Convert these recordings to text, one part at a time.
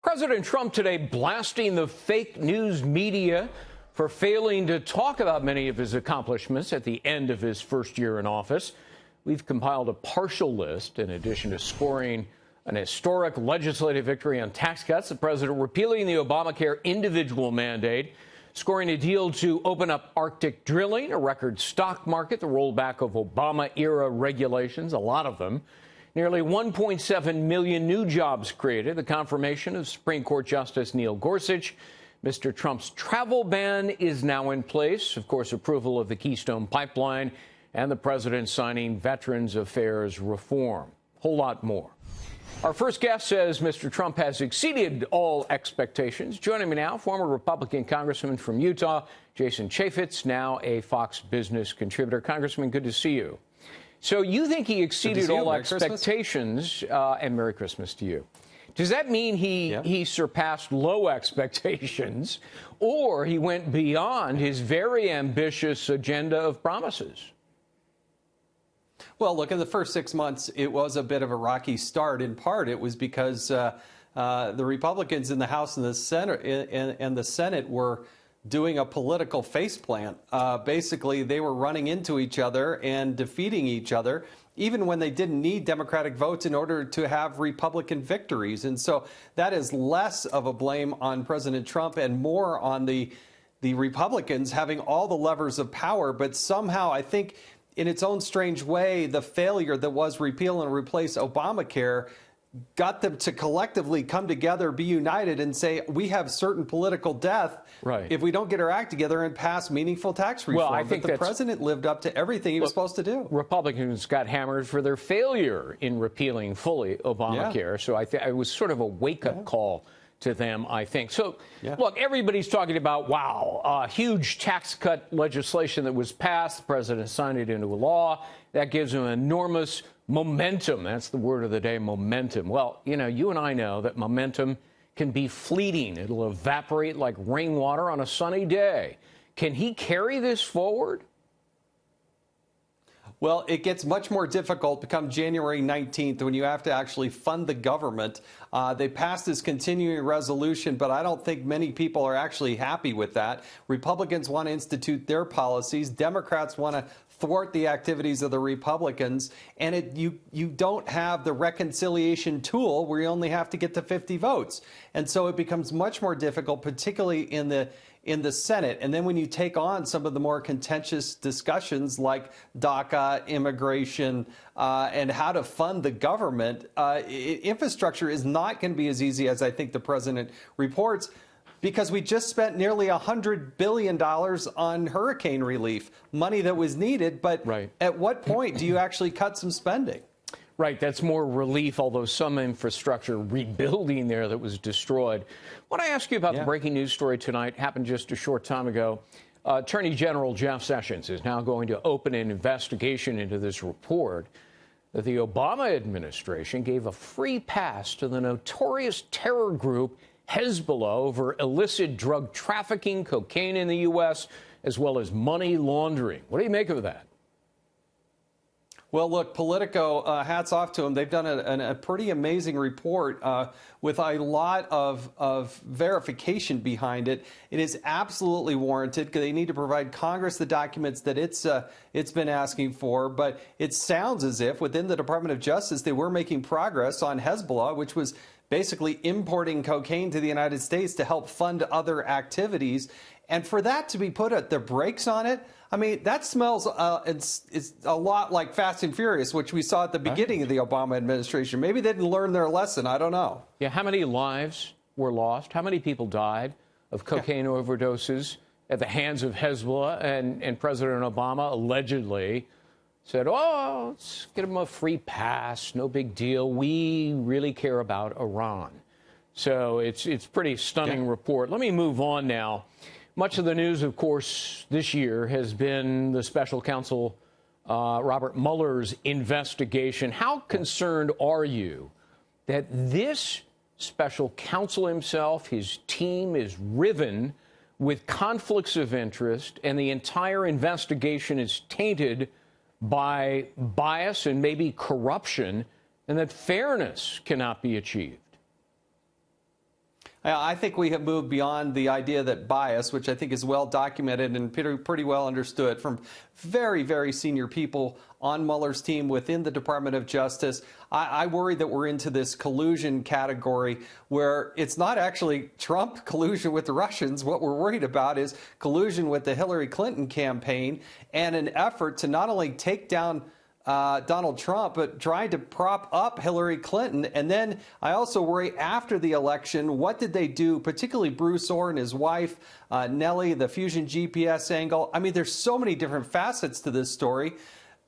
President Trump today blasting the fake news media for failing to talk about many of his accomplishments at the end of his first year in office. We've compiled a partial list. In addition to scoring an historic legislative victory on tax cuts, the president repealing the Obamacare individual mandate, scoring a deal to open up Arctic drilling, a record stock market, the rollback of Obama-era regulations, a lot of them, nearly 1.7 million new jobs created, the confirmation of Supreme Court Justice Neil Gorsuch. Mr. Trump's travel ban is now in place. Of course, approval of the Keystone Pipeline and the president signing Veterans Affairs reform. Whole lot more. Our first guest says Mr. Trump has exceeded all expectations. Joining me now, former Republican Congressman from Utah, Jason Chaffetz, now a Fox Business contributor. Congressman, good to see you. So you think he exceeded all expectations, and Merry Christmas to you. Does that mean he surpassed low expectations, or he went beyond his very ambitious agenda of promises? Well, look, in the first 6 months, it was a bit of a rocky start. In part, it was because the Republicans in the House and the Senate were doing a political faceplant. Basically, they were running into each other and defeating each other, even when they didn't need Democratic votes in order to have Republican victories. And so that is less of a blame on President Trump and more on the Republicans having all the levers of power. But somehow, I think, in its own strange way, the failure that was repeal and replace Obamacare got them to collectively come together, be united, and say, we have certain political death if we don't get our act together and pass meaningful tax reform. Well, I think the president lived up to everything he was supposed to do. Republicans got hammered for their failure in repealing fully Obamacare. So it was sort of a wake-up call to them, I think. So, look, everybody's talking about, wow, huge tax cut legislation that was passed. The president signed it into a law. That gives him enormous momentum. That's the word of the day, momentum. Well, you know, you and I know that momentum can be fleeting. It'll evaporate like rainwater on a sunny day. Can he carry this forward? Well, it gets much more difficult come January 19th when you have to actually fund the government. They passed this continuing resolution, but I don't think many people are actually happy with that. Republicans want to institute their policies. Democrats want to thwart the activities of the Republicans. And you don't have the reconciliation tool where you only have to get to 50 votes. And so it becomes much more difficult, particularly in the Senate. And then when you take on some of the more contentious discussions like DACA, immigration, and how to fund the government, infrastructure is not going to be as easy as I think the president reports, because we just spent nearly $100 billion on hurricane relief, money that was needed. But at what point do you actually cut some spending? Right, that's more relief, although some infrastructure rebuilding there that was destroyed. I want to ask you about the breaking news story tonight. Happened just a short time ago. Attorney General Jeff Sessions is now going to open an investigation into this report that the Obama administration gave a free pass to the notorious terror group Hezbollah over illicit drug trafficking, cocaine in the U.S., as well as money laundering. What do you make of that? Well, look, Politico, hats off to them. They've done a pretty amazing report with a lot of verification behind it. It is absolutely warranted because they need to provide Congress the documents that it's been asking for. But it sounds as if within the Department of Justice they were making progress on Hezbollah, which was basically importing cocaine to the United States to help fund other activities. And for that to be put at the brakes on it, I mean, that smells it's a lot like Fast and Furious, which we saw at the beginning of the Obama administration. Maybe they didn't learn their lesson. I don't know. Yeah, how many lives were lost? How many people died of cocaine overdoses at the hands of Hezbollah? And President Obama allegedly said, oh, let's get them a free pass. No big deal. We really care about Iran. So it's pretty stunning report. Let me move on now. Much of the news, of course, this year has been the special counsel Robert Mueller's investigation. How concerned are you that this special counsel himself, his team, is riven with conflicts of interest and the entire investigation is tainted by bias and maybe corruption, and that fairness cannot be achieved? I think we have moved beyond the idea that bias, which I think is well documented and pretty well understood from very, very senior people on Mueller's team within the Department of Justice. I worry that we're into this collusion category where it's not actually Trump collusion with the Russians. What we're worried about is collusion with the Hillary Clinton campaign and an effort to not only take down Donald Trump, but trying to prop up Hillary Clinton. And then I also worry after the election, what did they do, particularly Bruce Orr and his wife, Nellie, the Fusion GPS angle? I mean, there's so many different facets to this story.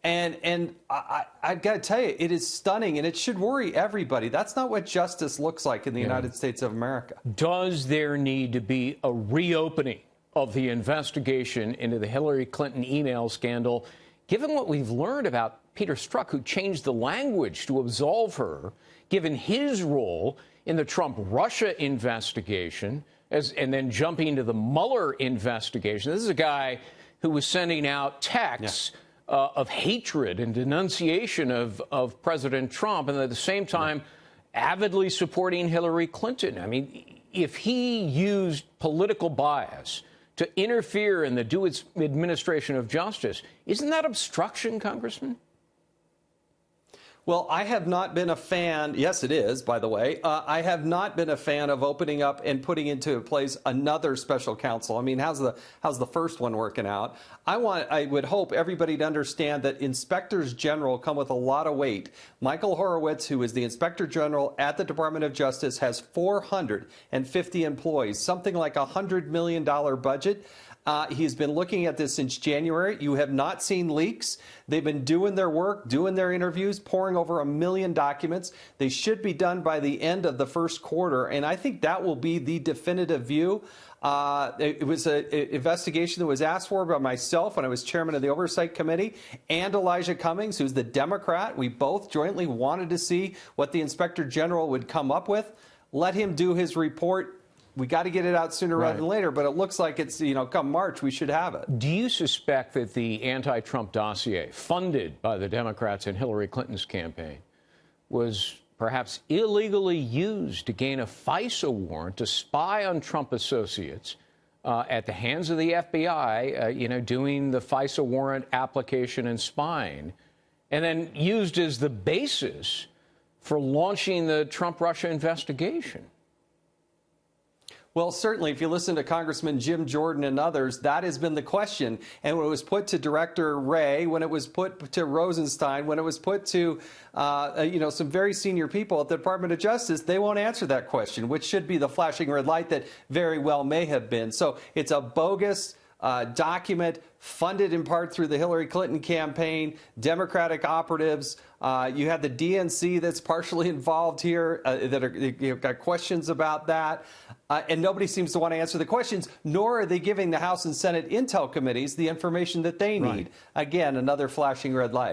And I've got to tell you, it is stunning, and it should worry everybody. That's not what justice looks like in the United States of America. Does there need to be a reopening of the investigation into the Hillary Clinton email scandal, given what we've learned about Peter Strzok, who changed the language to absolve her, given his role in the Trump-Russia investigation, and then jumping into the Mueller investigation? This is a guy who was sending out texts of hatred and denunciation of President Trump, and at the same time avidly supporting Hillary Clinton. I mean, if he used political bias to interfere in the administration of justice, isn't that obstruction, Congressman? Well, I have not been a fan. Yes, it is, by the way. I have not been a fan of opening up and putting into place another special counsel. I mean, how's the first one working out? I would hope everybody to understand that inspectors general come with a lot of weight. Michael Horowitz, who is the inspector general at the Department of Justice, has 450 employees, something like a $100 million budget. He's been looking at this since January. You have not seen leaks. They've been doing their work, doing their interviews, pouring over 1 million documents. They should be done by the end of the first quarter, and I think that will be the definitive view. It was an investigation that was asked for by myself when I was chairman of the Oversight Committee, and Elijah Cummings, who's the Democrat. We both jointly wanted to see what the Inspector General would come up with. Let him do his report. We got to get it out sooner rather than later, but it looks like it's, come March, we should have it. Do you suspect that the anti-Trump dossier, funded by the Democrats in Hillary Clinton's campaign, was perhaps illegally used to gain a FISA warrant to spy on Trump associates at the hands of the FBI, doing the FISA warrant application and spying, and then used as the basis for launching the Trump-Russia investigation? Well, certainly, if you listen to Congressman Jim Jordan and others, that has been the question. And when it was put to Director Wray, when it was put to Rosenstein, when it was put to, some very senior people at the Department of Justice, they won't answer that question, which should be the flashing red light that very well may have been. So it's a bogus document funded in part through the Hillary Clinton campaign, Democratic operatives. You had the DNC that's partially involved here that got questions about that. And nobody seems to want to answer the questions, nor are they giving the House and Senate intel committees the information that they need. Again, another flashing red light.